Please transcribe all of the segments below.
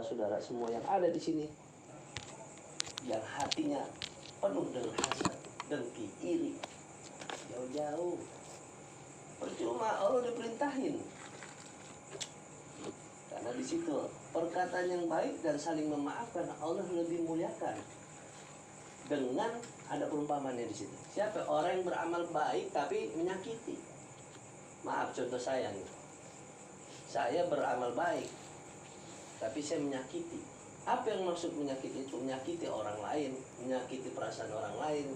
saudara semua yang ada di sini, yang hatinya penuh dengan hasad, dengki, iri, jauh-jauh. Percuma Allah diperintahin. Karena di situ perkataan yang baik dan saling memaafkan Allah lebih muliakan. Dengan ada perumpamannya di situ. Siapa orang yang beramal baik tapi menyakiti? Maaf, contoh saya nih. Saya beramal baik tapi saya menyakiti. Apa yang maksud menyakiti itu? Menyakiti orang lain, menyakiti perasaan orang lain.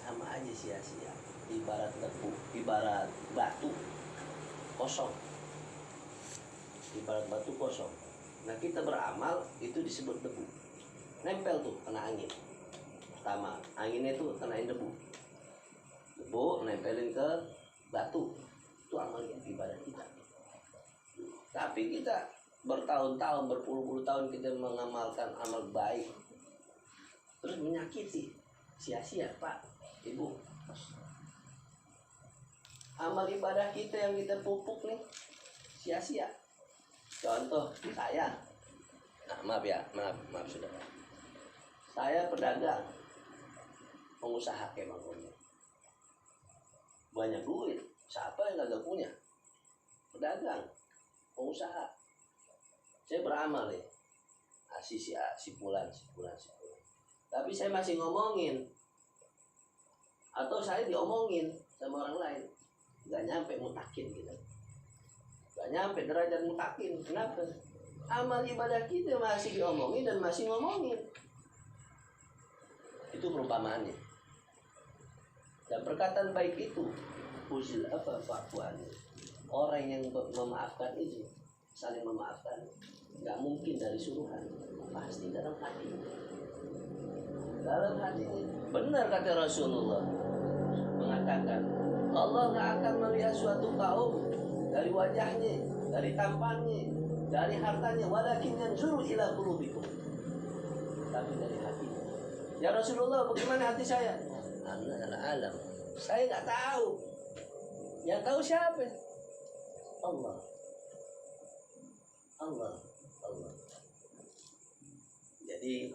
Sama aja sia-sia. Ibarat debu, ibarat batu kosong. Ibarat batu kosong. Nah, kita beramal itu disebut debu. Nempel tuh, kena angin. Pertama, anginnya itu kenain debu. Debu nempelin ke batu. Itu amal ibadah kita. Tapi kita bertahun-tahun, berpuluh-puluh tahun kita mengamalkan amal baik, terus menyakiti, sia-sia Pak, Ibu. Amal ibadah kita yang kita pupuk nih, sia-sia. Contoh saya, nah maaf saudara, saya pedagang, pengusaha kemang punya, banyak duit, siapa yang gak punya? Pedagang, pengusaha. Saya beramal nih, si pulan. Tapi saya masih ngomongin, atau saya diomongin sama orang lain, gak nyampe mutakin gitu, gak nyampe derajat mutakin. Kenapa? Amal ibadah kita masih diomongin dan masih ngomongin. Itu perumpamaannya. Dan perkataan baik itu, uzil apa fakwan. Orang yang memaafkan itu, saling memaafkan, nggak mungkin dari suruhan, pasti dalam hati. Dalam hati ini benar kata Rasulullah mengatakan, Allah nggak akan melihat suatu kaum dari wajahnya, dari tampannya, dari hartanya, walakin yanzuru ila qulubikum, tapi dari hati. Ya Rasulullah, bagaimana hati saya? Ana alam, saya nggak tahu. Yang tahu siapa? Allah. Jadi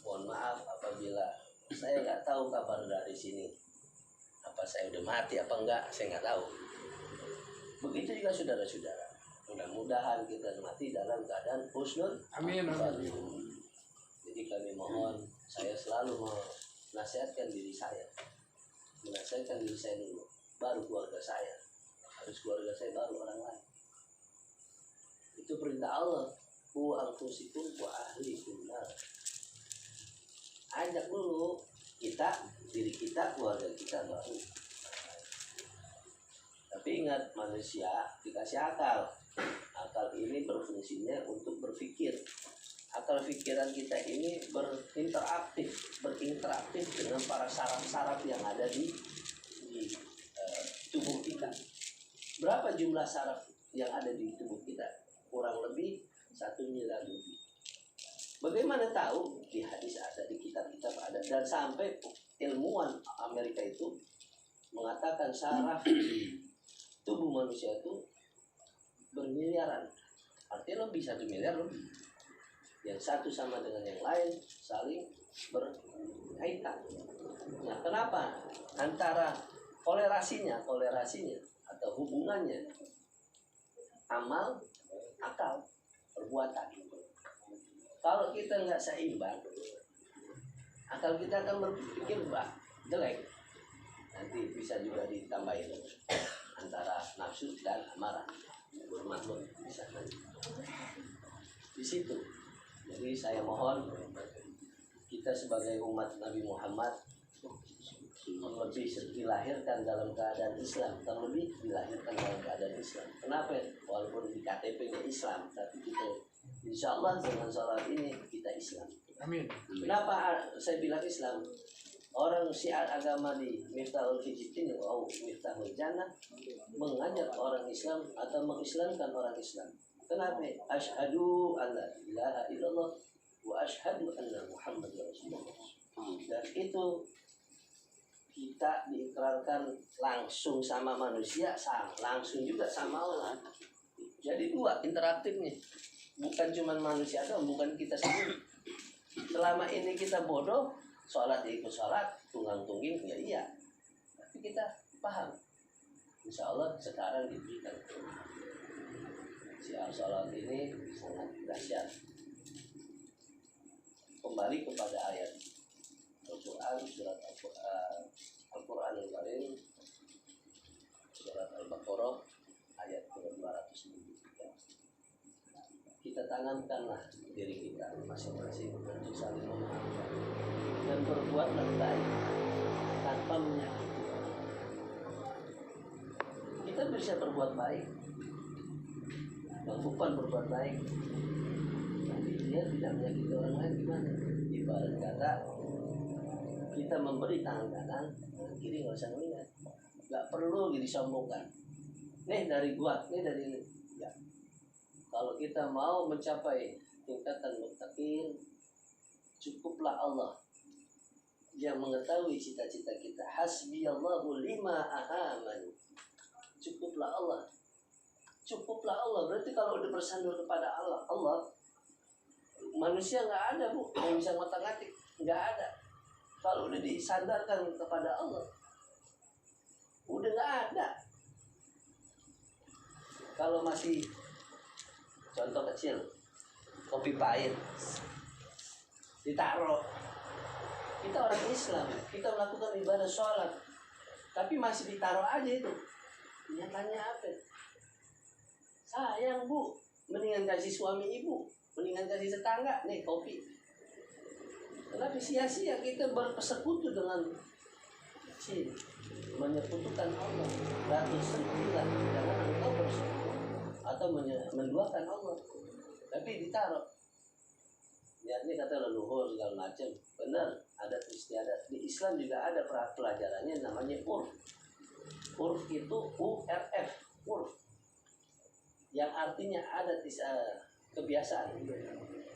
mohon maaf apabila saya nggak tahu kabar dari sini. Apa saya udah mati apa enggak, saya nggak tahu. Begitu juga saudara-saudara. Mudah-mudahan kita mati dalam keadaan husnul. Amin. Jadi kami mohon, saya selalu menasihatkan diri saya. Menasihatkan diri saya dulu, baru keluarga saya. Harus keluarga saya baru orang lain. Itu perintah Allah. Ku anfusikum wa ahlikum nar. Ajak dulu kita, diri kita, keluarga kita baru. Tapi ingat, manusia dikasih akal. Akal ini berfungsinya untuk berpikir. Akal pikiran kita ini berinteraktif dengan para saraf-saraf yang ada di tubuh kita. Berapa jumlah saraf yang ada di tubuh kita? Kurang lebih 1 miliar lebih. Bagaimana tahu? Di hadis ada, di kitab-kitab ada, dan sampai ilmuwan Amerika itu mengatakan saraf di tubuh manusia itu bermiliaran. Artinya lebih 1 miliar lebih. Yang satu sama dengan yang lain saling berkaitan. Nah, kenapa? Antara kolerasinya atau hubungannya amal, akal, perbuatan. Kalau kita nggak seimbang, akal kita akan berpikir jelek. Nanti bisa juga ditambahin antara nafsu dan amarah, bermakhluk bisa di situ. Jadi saya mohon kita sebagai umat Nabi Muhammad lebih dilahirkan dalam keadaan Islam, terlebih dilahirkan dalam keadaan Islam. Kenapa? Walaupun di KTP-nya Islam, tapi kita insya Allah dengan sholat ini kita Islam. Amin. Kenapa saya bilang Islam? Orang syiar agama di Miftahul Hijab atau Miftahul Jannah mengajak orang Islam atau mengislamkan orang Islam. Kenapa? Asyhadu an la ilaha illallah wa asyhadu anna Muhammadar Rasulullah. Dan itu kita diikrarkan langsung sama manusia, langsung juga sama Allah. Jadi dua interaktifnya. bukan cuma manusia doang, bukan kita sendiri. Selama ini kita bodoh, sholat ya ikut sholat, tunggang tungging ya iya, tapi kita paham. Insya Allah sekarang diberikan siar sholat ini sangat dahsyat. Kembali kepada ayat Al-Quran, surat Al-Quran Al-Karim, surat Al-Baqarah ayat 293. Kita tanamkanlah diri kita masing-masing untuk saling memaafkan dan berbuatlah baik tanpa menyakiti. Kita bisa berbuat baik, bukan berbuat baik, tapi dia tidak menyakiti orang lain gimana? Ibarat kata kita memberi tangan kanan, tangan kiri nggak usah ngeliat, nggak perlu disombongkan. Nih dari gua, nih dari ini. Ya. Kalau kita mau mencapai tingkatan muttaqin, cukuplah Allah yang mengetahui cita-cita kita. Hasbiyallahu lima aman. Cukuplah Allah. Cukuplah Allah. Berarti kalau udah bersandar kepada Allah, manusia nggak ada bu yang bisa ngotak-ngatik, nggak ada. Kalau udah disandarkan kepada Allah, udah nggak ada. Kalau masih contoh kecil, kopi pahit ditaruh, kita orang Islam, kita melakukan ibadah sholat, tapi masih ditaruh aja itu. Nyatanya apa? Sayang bu, mendingan kasih suami ibu, mendingan kasih tetangga, nih kopi. Kenapa sia-sia kita bersekutu dengan sini, menyekutukan Allah, ratu sembilan, jangan engkau bersekutu atau menduakan Allah, tapi ditaruh. Niatnya kata leluhur segala macam, benar, adat istiadat. Di Islam juga ada pelajarannya namanya urf. Urf itu URF, urf, yang artinya adat kebiasaan,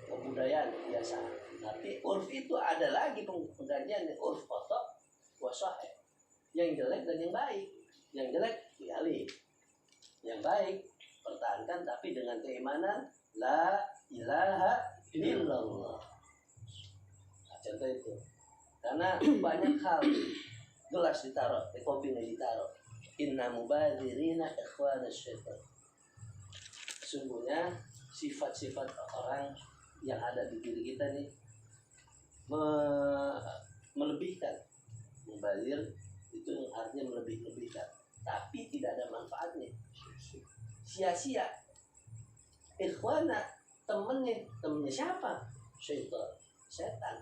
kebudayaan, kebiasaan. Tapi urf itu ada lagi pengkajian, urf kotor, wasahih, yang jelek dan yang baik. Yang jelek dialih, yang baik pertahankan, tapi dengan keimanan la ilaha illallah. Nah, contoh itu. Karena banyak hal, gelas ditaruh, kopinya ditaruh. Inna mubadzirina ikhwana syaitan. Sungguhnya sifat-sifat orang yang ada di diri kita nih melebihkan. Mubadzir itu artinya melebih-lebihkan, tapi tidak ada manfaatnya. Sia-sia. Ikhwana, temennya siapa? Syaitan, setan.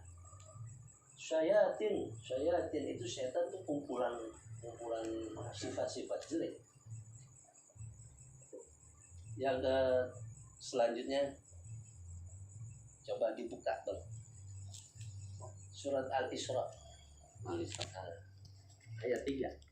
Syayatin itu setan, itu kumpulan sifat-sifat jelek. Yang selanjutnya coba dibuka bang. Surat Al-Isra ayat 3.